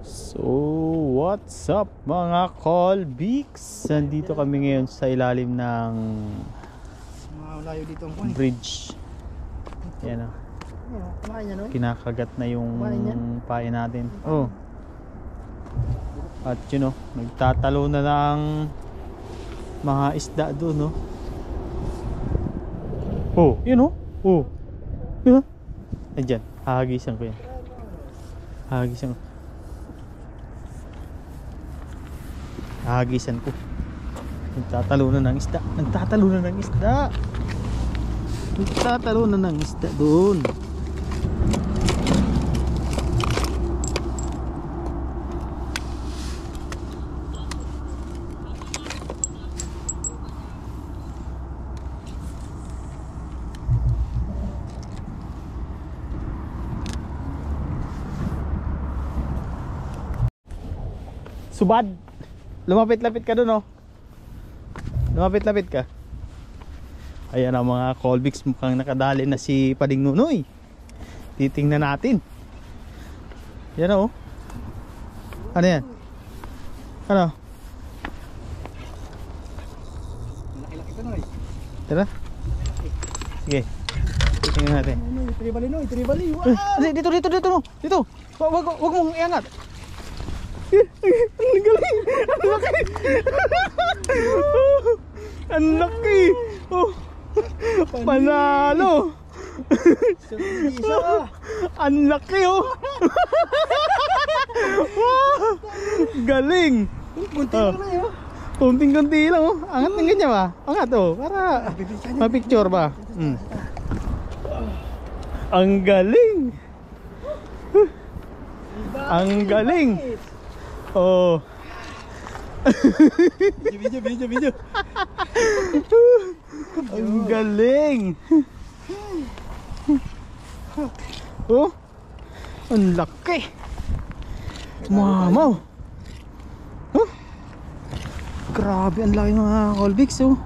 So, what's up mga Colbix? Nandito kami ngayon sa ilalim ng malayo dito ang bridge. Yan o. Kinakagat na yung pain natin. Oh. At yun o, nagtatalo na ng mga isda doon, no? Oh, yun o. Oh. Yun o. Ayan, hahagisan ko yan. Hahagisan ko. Hahagisan ko. Nagtatalo na ng isda. Nagtatalo na ng isda. Nagtatalo na ng isda doon. Subad. Lumapit-lapit ka doon, oh. Lumapit-lapit ka. Ayan ang mga Colbix, mukhang nakadali na si Pading Nunoy. Titingnan natin. Yan, oh. Ano yan? Ano? Laki-laki ito, Noy. Tara. Sige. Titingnan natin. Tribali, Noy. Tribali. Wow! Dito. Dito. Wag mong iangat. Ang galing. Ang laki. Ang laki. Oh. Panalo. Ang laki, oh. Galing. Kunti lang na yun. Kunting-kunti lang, oh. Angat ng ganyan ba? Angat, oh. Para ma-picture ba? Ang galing. Ang galing. Oh. Video. Ang galing. Oh. Ang laki. Mamaw. Oh. Grabe, ang laki mga Colbix, oh.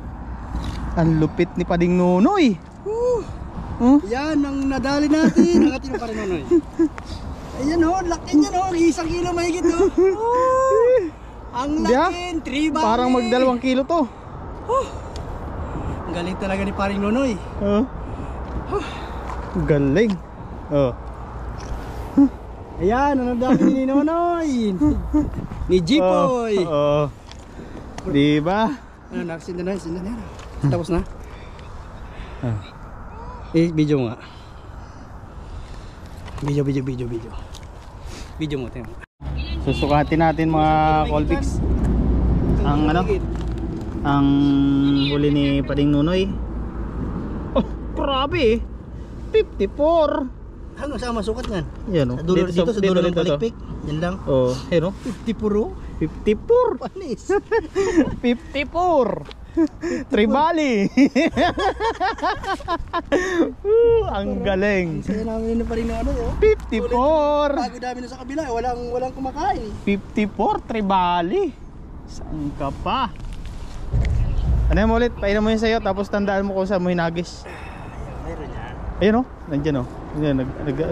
Ang lupit ni Pading Nunoy. Oh. Yan ang nadali natin. Ang atin pa rin, Noy. Ayan, oh, laki niyan, oh, 1 kilo mahigit, oh. Ang laki, 3 bali. Parang mag 2 kilo to. Ang galing talaga ni Paring Nunoy. Galing. Oh. Ayan, ang nadali ni Nunoy. Ni Jipoy. Oh. Diba? Ano, nakasinda na. Tapos na. Video nga. Video mo, tayo. Susukatin natin mga Colbix. Ang ano? Ang huli ni Pading Nunoy. Oh, grabe, 54. Hanggang saan masukat yan? Yan, oh. Dito sa dulo ng palikpik. Yan lang. Oh, ayun, oh. 54. Panis. 54. Tribali. Ang galing. Saya namin na pa rin ng ano, oh. 54. Bago dami na sa kabila, walang kumakain. 54 Tribali. Saan ka pa? Ano mo ulit? Painan mo yun sa'yo, tapos tandaan mo kung saan mo hinagis. Mayroon yan. Ayun, oh. Nandyan, oh.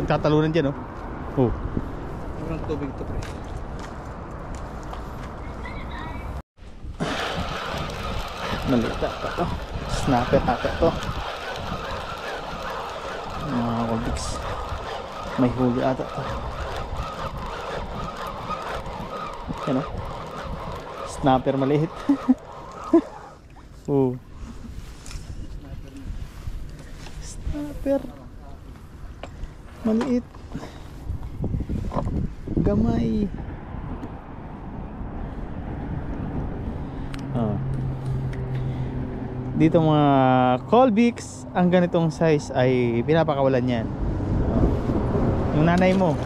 Nagtatalunan dyan, oh. Oh. Sobrang tubig ito, pre. Malita pa to. Snapper ata to. Mga Colbix, may huli ata to. Yan, oh. Snapper maliit. Oh. Snapper maliit. Gamay. Oh. Dito mga Colbix, ang ganitong size ay pinapakawalan yan. Yung nanay mo